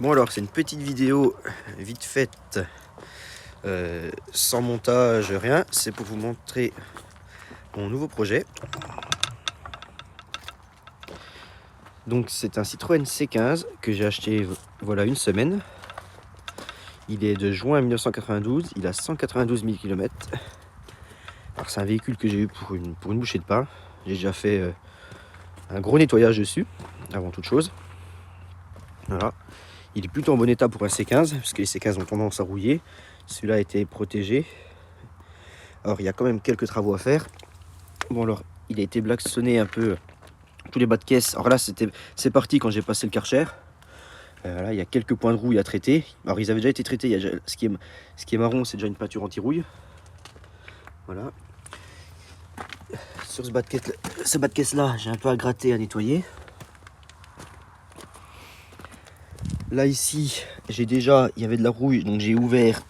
Bon alors c'est une petite vidéo vite faite, sans montage, rien. C'est pour vous montrer mon nouveau projet. Donc c'est un Citroën C15 que j'ai acheté voilà une semaine. Il est de juin 1992, il a 192 000 km. Alors c'est un véhicule que j'ai eu pour une bouchée de pain. J'ai déjà fait un gros nettoyage dessus, avant toute chose. Voilà. Il est plutôt en bon état pour un C15, parce que les C15 ont tendance à rouiller. Celui-là a été protégé. Alors il y a quand même quelques travaux à faire. Bon alors, il a été blacksonné un peu tous les bas de caisse. Alors là, c'est parti quand j'ai passé le Karcher. Là, il y a quelques points de rouille à traiter. Alors ils avaient déjà été traités. Ce qui est marron, c'est déjà une peinture anti-rouille. Voilà. Sur ce bas de caisse là, j'ai un peu à gratter, à nettoyer. Là ici, il y avait de la rouille, donc j'ai ouvert,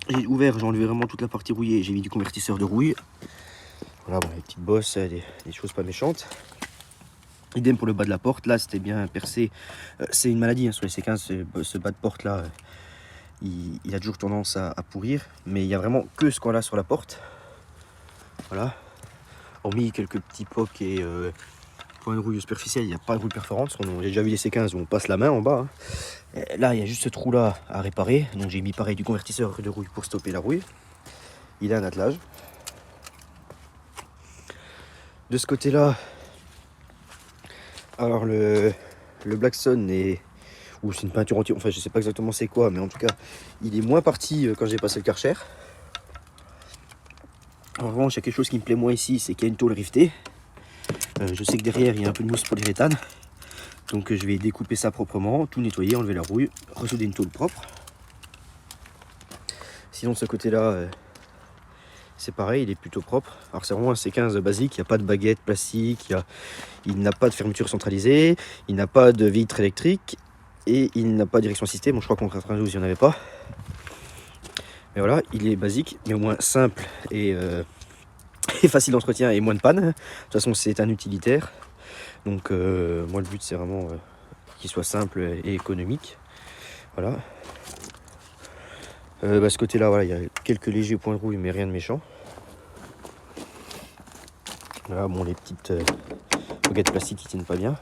j'ai enlevé vraiment toute la partie rouillée. J'ai mis du convertisseur de rouille. Voilà, bon, les petites bosses, des choses pas méchantes. Idem pour le bas de la porte, là c'était bien percé. C'est une maladie hein, sur les C15, ce bas de porte là, il a toujours tendance à pourrir. Mais il y a vraiment que ce qu'on a sur la porte. Voilà. Hormis quelques petits pocs et points de rouille superficiels, il n'y a pas de rouille perforante. J'ai déjà vu des C15 où on passe la main en bas. Hein. Là il y a juste ce trou là à réparer. Donc j'ai mis pareil du convertisseur de rouille pour stopper la rouille. Il a un attelage. De ce côté là, alors le Blackstone est, ou c'est une peinture anti, enfin je sais pas exactement c'est quoi, mais en tout cas il est moins parti quand j'ai passé le Karcher. En revanche, il y a quelque chose qui me plaît moins ici, c'est qu'il y a une tôle rivetée. Je sais que derrière il y a un peu de mousse polyuréthane, donc je vais découper ça proprement, tout nettoyer, enlever la rouille, ressouder une tôle propre. Sinon de ce côté là, c'est pareil, il est plutôt propre. Alors c'est vraiment un C15 basique, il n'y a pas de baguette plastique, il n'a pas de fermeture centralisée, il n'a pas de vitre électrique et il n'a pas de direction assistée. Bon, je crois qu'en 92 il n'y en avait pas. Mais voilà, il est basique, mais au moins simple et facile d'entretien et moins de panne. De toute façon, c'est un utilitaire. Donc moi le but c'est vraiment qu'il soit simple et économique. Voilà. Ce côté là, voilà, il y a quelques légers points de rouille mais rien de méchant. Voilà, bon, les petites baguettes plastiques qui tiennent pas bien.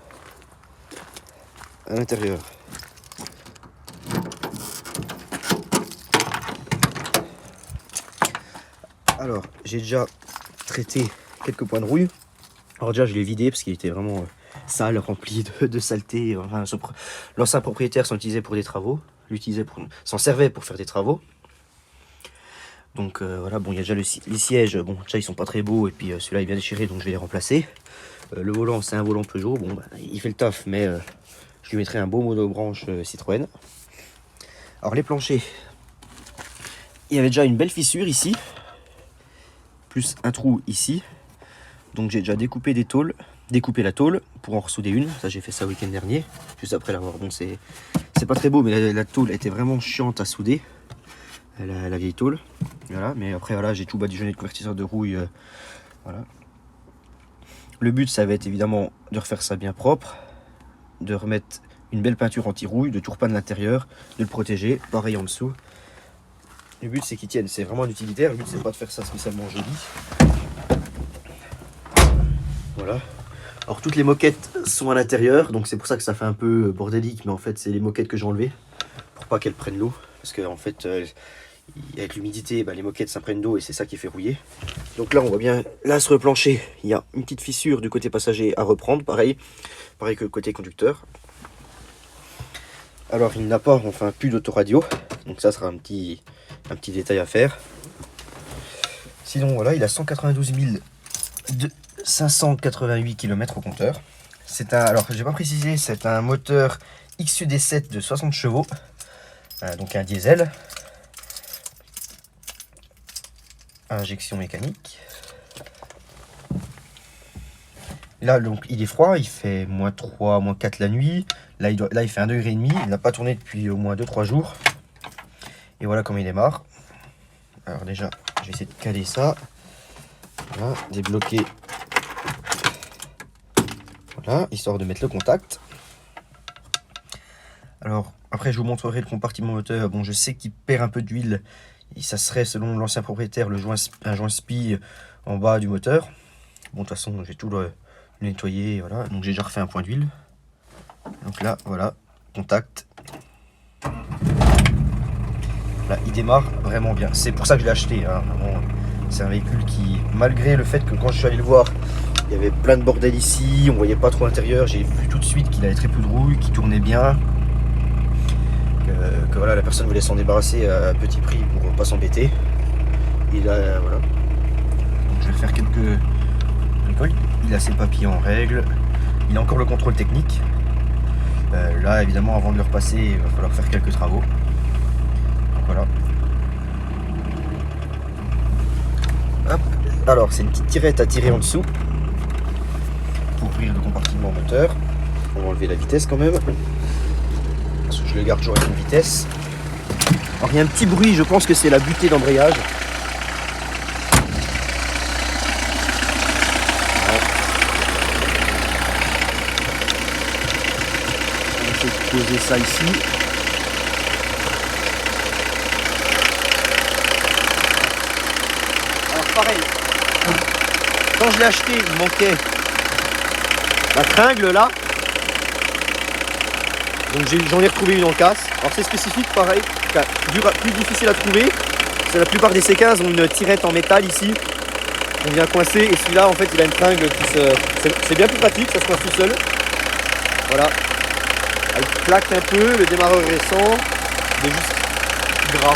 À l'intérieur, alors j'ai déjà traité quelques points de rouille. Alors déjà je l'ai vidé parce qu'il était vraiment sale, rempli de saleté. Enfin, l'ancien propriétaire s'en utilisait pour des travaux, s'en servait pour faire des travaux. Donc voilà, bon, il y a déjà les sièges, bon déjà ils sont pas très beaux et puis celui-là il vient déchiré, donc je vais les remplacer. Le volant, c'est un volant Peugeot, bon bah, il fait le taf, mais je lui mettrai un beau monobranche Citroën. Alors les planchers, il y avait déjà une belle fissure ici, plus un trou ici. Donc j'ai déjà découpé la tôle pour en ressouder une. Ça j'ai fait ça le week-end dernier, juste après l'avoir. Bon, c'est pas très beau, mais la tôle était vraiment chiante à souder, la vieille tôle. Voilà, mais après voilà, j'ai tout badigeonné de convertisseur de rouille. Voilà. Le but ça va être évidemment de refaire ça bien propre, de remettre une belle peinture anti-rouille, de tout repeindre l'intérieur, de le protéger, pareil en dessous. Le but c'est qu'il tienne, c'est vraiment un utilitaire, le but c'est pas de faire ça spécialement joli. Voilà. Alors toutes les moquettes sont à l'intérieur, donc c'est pour ça que ça fait un peu bordélique, mais en fait c'est les moquettes que j'ai enlevées pour pas qu'elles prennent l'eau, parce que en fait avec l'humidité, les moquettes ça prenne d'eau et c'est ça qui fait rouiller. Donc là on voit bien, là sur le plancher, il y a une petite fissure du côté passager à reprendre, pareil que le côté conducteur. Alors il n'a pas, enfin plus d'autoradio, donc ça sera un petit détail à faire. Sinon voilà, il a 192 588 km au compteur. Alors j'ai pas précisé, c'est un moteur XUD7 de 60 chevaux, donc un diesel, injection mécanique. Là donc il est froid, il fait -3, -4 la nuit. Là il fait 1,5 degré, il n'a pas tourné depuis au moins 2-3 jours. Et voilà comment il démarre. Alors déjà je vais essayer de caler ça. Voilà, débloquer. Voilà, histoire de mettre le contact. Alors, après, je vous montrerai le compartiment moteur. Bon, je sais qu'il perd un peu d'huile. Et ça serait, selon l'ancien propriétaire, un joint SPI en bas du moteur. Bon, de toute façon, j'ai tout le nettoyé, voilà. Donc, j'ai déjà refait un point d'huile. Donc là, voilà, contact. Là, il démarre vraiment bien. C'est pour ça que je l'ai acheté. Hein. C'est un véhicule qui, malgré le fait que quand je suis allé le voir, il y avait plein de bordel ici, on voyait pas trop l'intérieur, j'ai vu tout de suite qu'il avait très peu de rouille, qu'il tournait bien. Que voilà, la personne voulait s'en débarrasser à petit prix pour pas s'embêter. Il a, voilà. Donc je vais faire quelques bricoles. Il a ses papiers en règle. Il a encore le contrôle technique. Là, évidemment, avant de le repasser, il va falloir faire quelques travaux. Donc voilà. Hop. Alors, c'est une petite tirette à tirer en dessous pour ouvrir le compartiment moteur. On va enlever la vitesse quand même. Parce que je le garde toujours avec une vitesse. Alors, il y a un petit bruit, je pense que c'est la butée d'embrayage. On va essayer de poser ça ici. Alors pareil, quand je l'ai acheté, il manquait la tringle là. Donc j'en ai retrouvé une en casse. Alors c'est spécifique, pareil, plus difficile à trouver. C'est la plupart des C15 ont une tirette en métal ici. On vient coincer et celui-là en fait il a une tringle qui se. C'est bien plus pratique, ça se coince tout seul. Voilà. Elle plaque un peu, le démarreur récent, il est juste gras.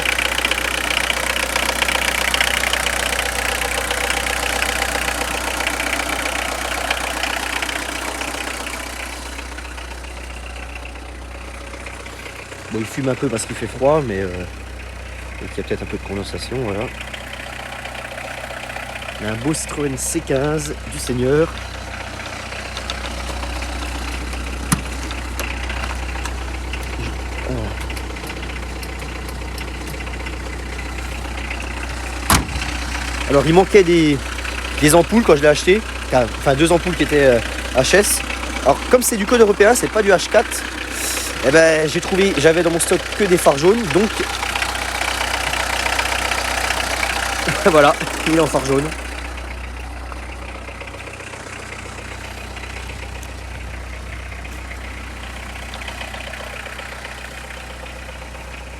Bon, il fume un peu parce qu'il fait froid, mais donc il y a peut-être un peu de condensation, voilà. Il y a un beau Citroën C15 du Seigneur. Alors il manquait des ampoules quand je l'ai acheté, enfin 2 ampoules qui étaient HS. Alors comme c'est du code européen, c'est pas du H4. Eh ben, j'avais dans mon stock que des phares jaunes, donc voilà, il est en phare jaune.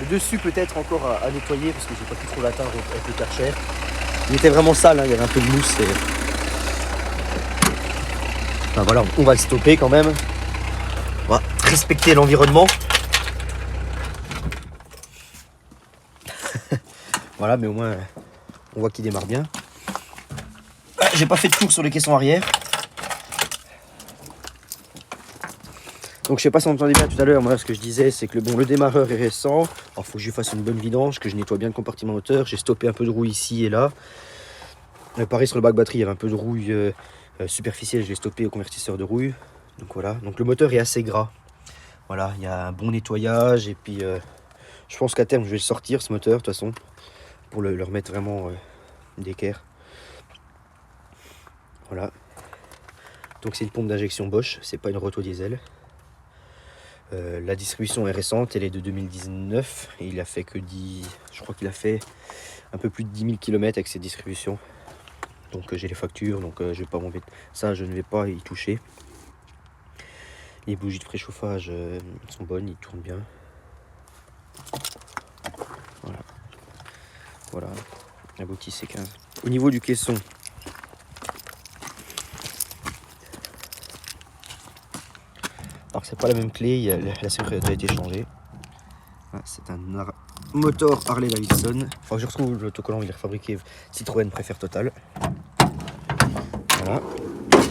Le dessus peut-être encore à nettoyer parce que j'ai pas pu trop l'atteindre avec le Karcher. Il était vraiment sale, hein, il y avait un peu de mousse. Enfin voilà, on va le stopper quand même. On va respecter l'environnement. Voilà, mais au moins on voit qu'il démarre bien. J'ai pas fait de tour sur les caissons arrière. Donc je sais pas si on entendait bien tout à l'heure, moi ce que je disais c'est que le démarreur est récent. Alors faut que je lui fasse une bonne vidange, que je nettoie bien le compartiment moteur. J'ai stoppé un peu de rouille ici et là. Pareil sur le bac batterie, il y avait un peu de rouille superficielle, je l'ai stoppé au convertisseur de rouille. Donc voilà, donc le moteur est assez gras. Voilà, il y a un bon nettoyage et puis je pense qu'à terme je vais le sortir ce moteur de toute façon pour le remettre vraiment d'équerre. Voilà. Donc c'est une pompe d'injection Bosch, c'est pas une roto diesel. La distribution est récente, elle est de 2019 et il a fait que 10, je crois qu'il a fait un peu plus de 10 000 km avec cette distribution. Donc j'ai les factures, donc je vais pas m'embêter. Ça je ne vais pas y toucher. Les bougies de préchauffage sont bonnes, ils tournent bien. Voilà. Voilà, abouti C15. Au niveau du caisson, alors c'est pas la même clé, la sécurité a été changée. Ah, c'est un moteur Harley Davidson. Enfin, je retrouve l'autocollant, il est fabriqué Citroën Préfère Total. Voilà.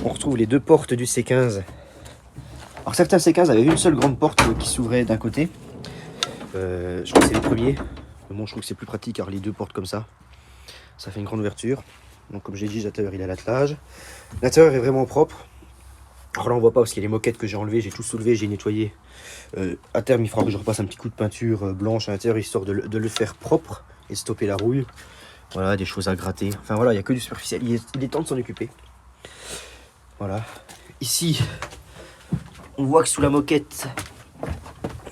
On retrouve les 2 portes du C15. Alors certains C15 avaient une seule grande porte qui s'ouvrait d'un côté. Je crois que c'est les premiers. Mais bon, je trouve que c'est plus pratique car les 2 portes comme ça, ça fait une grande ouverture. Donc comme j'ai dit, l'intérieur il a l'attelage. L'intérieur est vraiment propre. Alors là on voit pas parce qu'il y a les moquettes que j'ai enlevées, j'ai tout soulevé, j'ai nettoyé. À terme il faudra que je repasse un petit coup de peinture blanche à l'intérieur histoire de le faire propre et stopper la rouille. Voilà, des choses à gratter. Enfin voilà, il n'y a que du superficiel, il est temps de s'en occuper. Voilà. Ici, on voit que sous la moquette,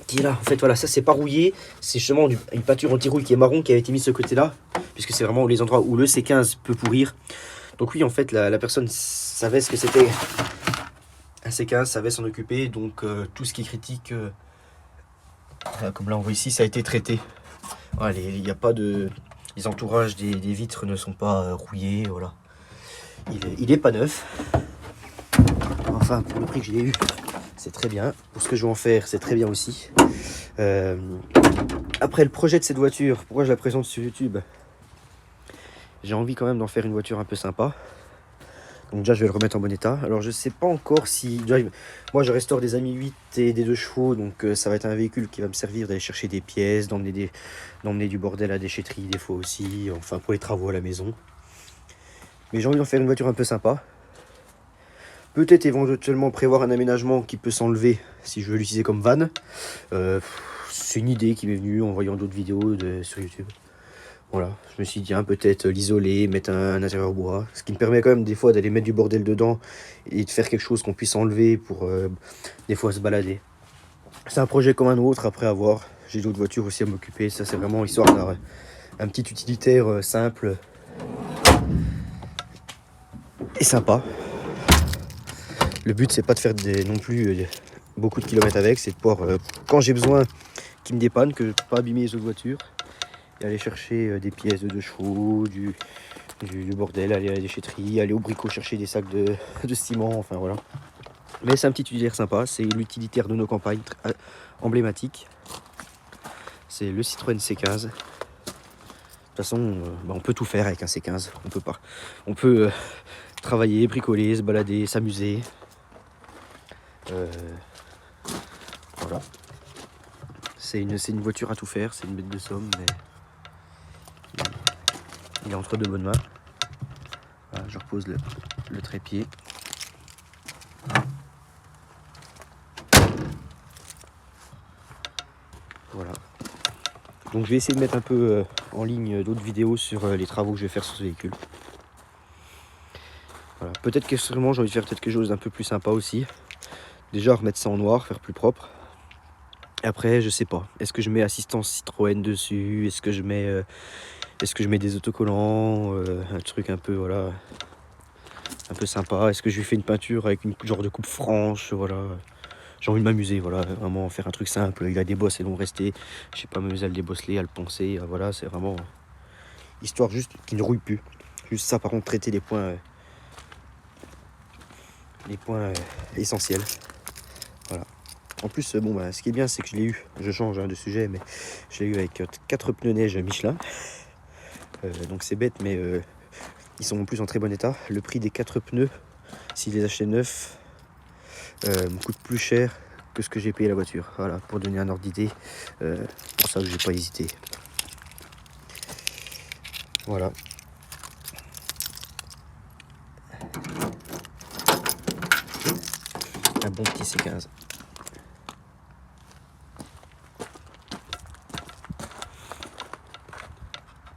qui est là. En fait, voilà, ça c'est pas rouillé, c'est justement une peinture anti-rouille qui est marron qui avait été mise de ce côté-là, puisque c'est vraiment les endroits où le C15 peut pourrir. Donc oui, en fait, la personne savait ce que c'était un C15, savait s'en occuper, donc tout ce qui est critique, comme là on voit ici, ça a été traité. Voilà, il n'y a pas de... Les entourages des vitres ne sont pas rouillés, voilà. Il est pas neuf. Enfin, pour le prix que je l'ai eu, c'est très bien. Pour ce que je vais en faire, c'est très bien aussi. Après le projet de cette voiture, pourquoi je la présente sur YouTube? J'ai envie quand même d'en faire une voiture un peu sympa. Donc déjà je vais le remettre en bon état. Alors je sais pas encore si... Déjà, moi je restaure des Ami 8 et des 2 chevaux. Donc ça va être un véhicule qui va me servir d'aller chercher des pièces, d'emmener du bordel à la déchetterie des fois aussi. Enfin pour les travaux à la maison. Mais j'ai envie d'en faire une voiture un peu sympa. Peut-être éventuellement prévoir un aménagement qui peut s'enlever si je veux l'utiliser comme van. C'est une idée qui m'est venue en voyant d'autres vidéos sur YouTube. Voilà, je me suis dit, peut-être l'isoler, mettre un intérieur bois. Ce qui me permet quand même des fois d'aller mettre du bordel dedans et de faire quelque chose qu'on puisse enlever pour des fois se balader. C'est un projet comme un autre, après avoir. J'ai d'autres voitures aussi à m'occuper. Ça, c'est vraiment histoire d'avoir un petit utilitaire simple et sympa. Le but, c'est pas de faire non plus beaucoup de kilomètres avec, c'est de pouvoir, quand j'ai besoin, qu'il me dépanne, que je ne peux pas abîmer les autres voitures, et aller chercher des pièces de 2 chevaux, du bordel, aller à la déchetterie, aller au bricot chercher des sacs de ciment, enfin voilà. Mais c'est un petit utilitaire sympa, c'est l'utilitaire de nos campagnes, emblématique. C'est le Citroën C15. De toute façon, on peut tout faire avec un C15, on peut travailler, bricoler, se balader, s'amuser. Voilà. C'est une voiture à tout faire, c'est une bête de somme, mais il est entre de bonnes mains. Voilà, je repose le trépied. Voilà. Donc je vais essayer de mettre un peu en ligne d'autres vidéos sur les travaux que je vais faire sur ce véhicule. Voilà. Peut-être que sûrement j'ai envie de faire peut-être quelque chose d'un peu plus sympa aussi. Déjà remettre ça en noir, faire plus propre. Après, je sais pas. Est-ce que je mets assistance Citroën dessus? Est-ce que je mets des autocollants? Un truc un peu, voilà, un peu sympa. Est-ce que je lui fais une peinture avec une genre de coupe franche? Voilà. J'ai envie de m'amuser, voilà. Vraiment faire un truc simple. Il a des bosses, elles vont rester. Je sais pas m'amuser à le débosseler, à le poncer. Voilà, c'est vraiment histoire juste qu'il ne rouille plus. Juste ça, par contre, traiter les points essentiels. Voilà. En plus, ce qui est bien, c'est que je l'ai eu, je change de sujet, mais je l'ai eu avec 4 pneus neige Michelin. Donc c'est bête, mais ils sont en plus en très bon état. Le prix des 4 pneus, s'ils les achetaient neufs, me coûte plus cher que ce que j'ai payé la voiture. Voilà, pour donner un ordre d'idée. Pour ça que j'ai pas hésité. Voilà. Un bon petit C15.